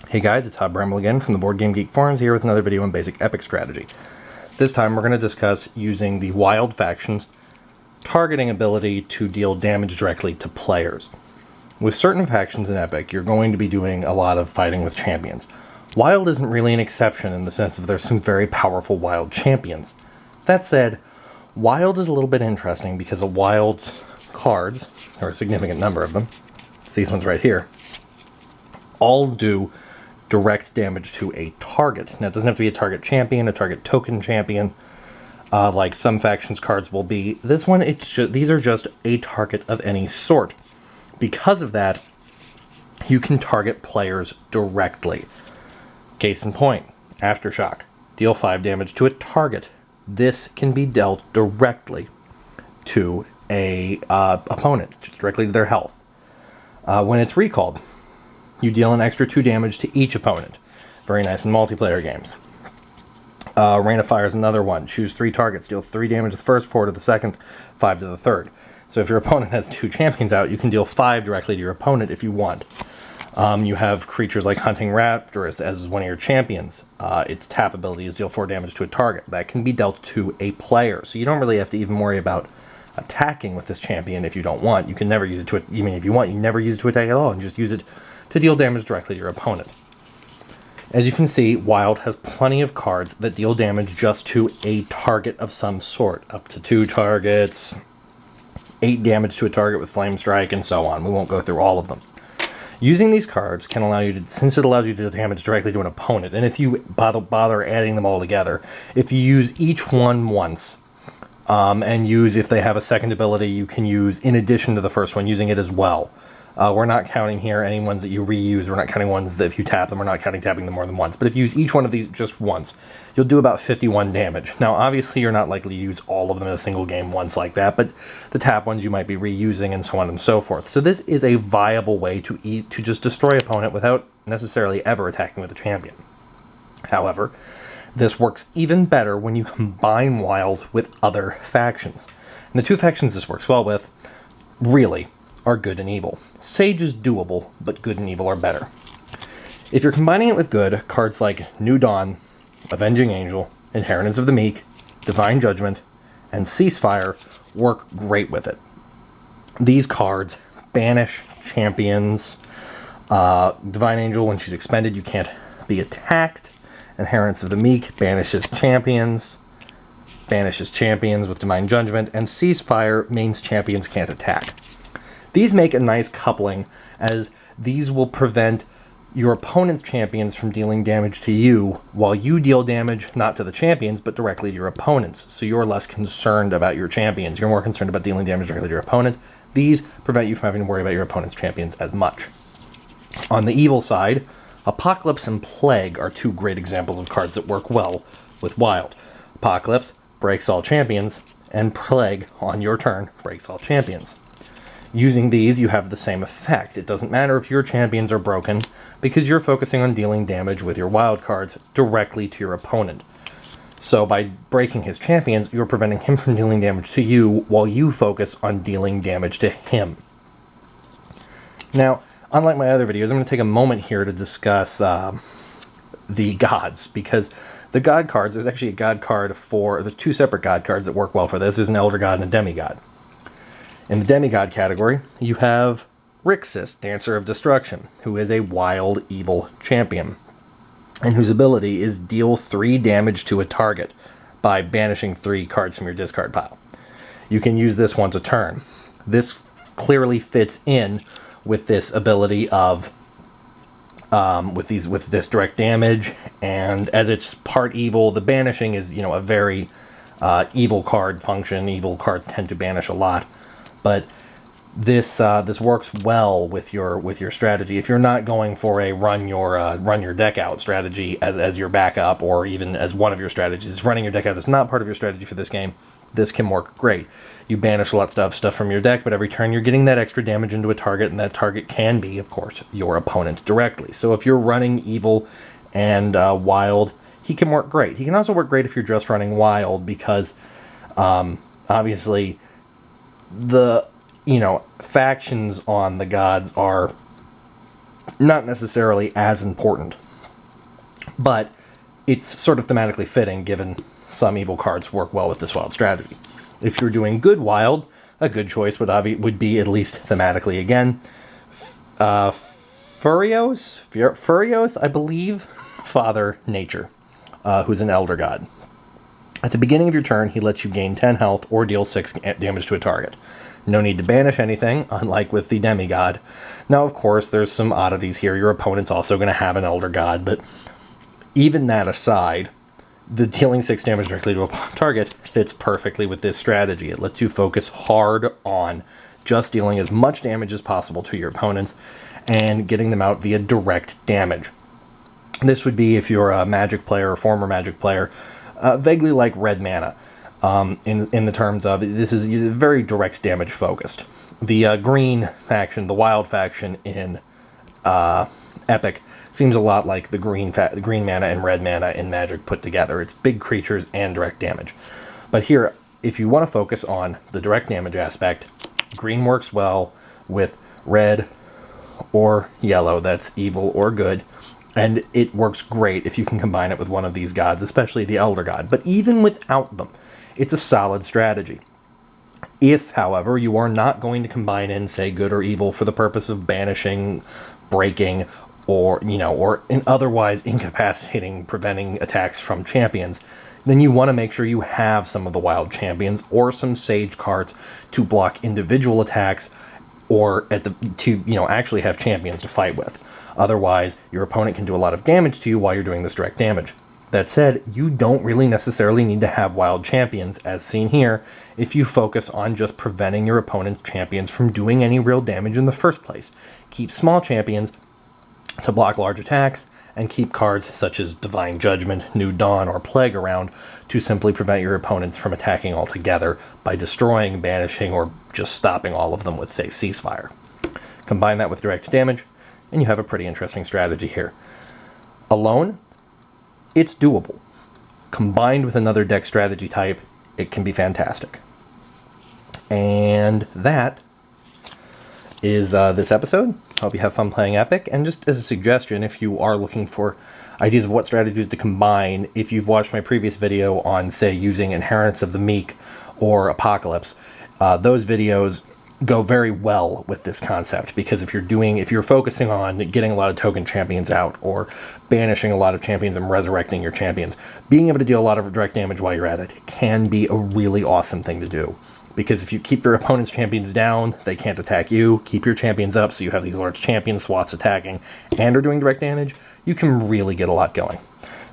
Hey guys, it's Hot Bramble again from the Board Game Geek Forums here with another video on basic epic strategy. This time we're going to discuss using the Wild Faction's targeting ability to deal damage directly to players. With certain factions in Epic, you're going to be doing a lot of fighting with champions. Wild isn't really an exception in the sense of there's some very powerful Wild champions. That said, Wild is a little bit interesting because the Wild's cards, or a significant number of them, it's these ones right here, all do direct damage to a target. Now, it doesn't have to be a target champion, a target token champion, like some factions cards will be. This one, these are just a target of any sort. Because of that, you can target players directly. Case in point, Aftershock. Deal 5 damage to a target. This can be dealt directly to a opponent, just directly to their health. When it's recalled, you deal an extra 2 damage to each opponent. Very nice in multiplayer games. Rain of Fire is another one. Choose 3 targets. Deal 3 damage to the first, 4 to the second, 5 to the third. So if your opponent has 2 champions out, you can deal 5 directly to your opponent if you want. You have creatures like Hunting Raptorus as one of your champions. Its tap ability is deal 4 damage to a target. That can be dealt to a player. So you don't really have to even worry about attacking with this champion if you don't want. You can never use it to, even if you want, you can never use it to attack at all, and just use it to deal damage directly to your opponent. As you can see, Wild has plenty of cards that deal damage just to a target of some sort. Up to 2 targets, 8 damage to a target with Flame Strike, and so on. We won't go through all of them. Using these cards can allow you to, since it allows you to deal damage directly to an opponent, and if you bother adding them all together, if you use each one once, and if they have a second ability, you can use, in addition to the first one, using it as well. We're not counting here any ones that you reuse. We're not counting ones that if you tap them, we're not counting tapping them more than once. But if you use each one of these just once, you'll do about 51 damage. Now, obviously, you're not likely to use all of them in a single game once like that, but the tap ones you might be reusing and so on and so forth. So this is a viable way to just destroy an opponent without necessarily ever attacking with a champion. However, this works even better when you combine Wild with other factions. And the 2 factions this works well with, really, are Good and Evil. Sage is doable, but Good and Evil are better. If you're combining it with Good, cards like New Dawn, Avenging Angel, Inheritance of the Meek, Divine Judgment, and Ceasefire work great with it. These cards banish champions. Divine Angel, when she's expended, you can't be attacked. Inheritance of the Meek banishes champions with Divine Judgment, and Ceasefire means champions can't attack. These make a nice coupling, as these will prevent your opponent's champions from dealing damage to you, while you deal damage not to the champions, but directly to your opponents. So you're less concerned about your champions. You're more concerned about dealing damage directly to your opponent. These prevent you from having to worry about your opponent's champions as much. On the evil side, Apocalypse and Plague are 2 great examples of cards that work well with Wild. Apocalypse breaks all champions, and Plague, on your turn, breaks all champions. Using these, you have the same effect. It doesn't matter if your champions are broken, because you're focusing on dealing damage with your Wild cards directly to your opponent. So by breaking his champions, you're preventing him from dealing damage to you, while you focus on dealing damage to him. Now, unlike my other videos, I'm going to take a moment here to discuss the gods, because the god cards, there's actually a god card for the 2 separate god cards that work well for this. There's an Elder God and a Demigod. In the Demigod category, you have Rixus, Dancer of Destruction, who is a Wild Evil champion, and whose ability is deal 3 damage to a target by banishing 3 cards from your discard pile. You can use this once a turn. This clearly fits in with this ability of with this direct damage, and as it's part evil, the banishing is, a very evil card function. Evil cards tend to banish a lot. But this works well with your strategy. If you're not going for a run your deck out strategy as your backup, or even as one of your strategies, if running your deck out is not part of your strategy for this game, this can work great. You banish a lot of stuff from your deck, but every turn you're getting that extra damage into a target, and that target can be, of course, your opponent directly. So if you're running Evil and Wild, he can work great. He can also work great if you're just running Wild, because obviously the factions on the gods are not necessarily as important, but it's sort of thematically fitting given some evil cards work well with this wild strategy. If you're doing good wild, a good choice would be, at least thematically again, Furios, I believe, Father Nature, who's an Elder God. At the beginning of your turn, he lets you gain 10 health or deal 6 damage to a target. No need to banish anything, unlike with the Demigod. Now, of course, there's some oddities here. Your opponent's also going to have an Elder God, but even that aside, the dealing 6 damage directly to a target fits perfectly with this strategy. It lets you focus hard on just dealing as much damage as possible to your opponents and getting them out via direct damage. This would be, if you're a Magic player or former Magic player, vaguely like red mana, in the terms of this is very direct damage focused. The green faction, the wild faction in Epic, seems a lot like the green mana and red mana in Magic put together. It's big creatures and direct damage. But here, if you want to focus on the direct damage aspect, green works well with red or yellow, that's evil or good, and it works great if you can combine it with one of these gods, especially the Elder God. But even without them, it's a solid strategy. If, however, you are not going to combine in, say, good or evil for the purpose of banishing, breaking, or in otherwise incapacitating, preventing attacks from champions, then you want to make sure you have some of the wild champions or some sage cards to block individual attacks, or actually have champions to fight with. Otherwise, your opponent can do a lot of damage to you while you're doing this direct damage. That said, you don't really necessarily need to have wild champions, as seen here, if you focus on just preventing your opponent's champions from doing any real damage in the first place. Keep small champions to block large attacks, and keep cards such as Divine Judgment, New Dawn, or Plague around to simply prevent your opponents from attacking altogether by destroying, banishing, or just stopping all of them with, say, Ceasefire. Combine that with direct damage, and you have a pretty interesting strategy here. Alone, it's doable. Combined with another deck strategy type, it can be fantastic. And that is this episode. Hope you have fun playing Epic. And just as a suggestion, if you are looking for ideas of what strategies to combine, if you've watched my previous video on, say, using Inheritance of the Meek or Apocalypse, those videos go very well with this concept, because if you're focusing on getting a lot of token champions out, or banishing a lot of champions and resurrecting your champions, being able to deal a lot of direct damage while you're at it can be a really awesome thing to do. Because if you keep your opponent's champions down, they can't attack you. Keep your champions up so you have these large champion swaths attacking and are doing direct damage, you can really get a lot going.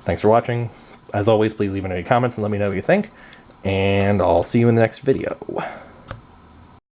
Thanks for watching. As always, please leave any comments and let me know what you think, and I'll see you in the next video.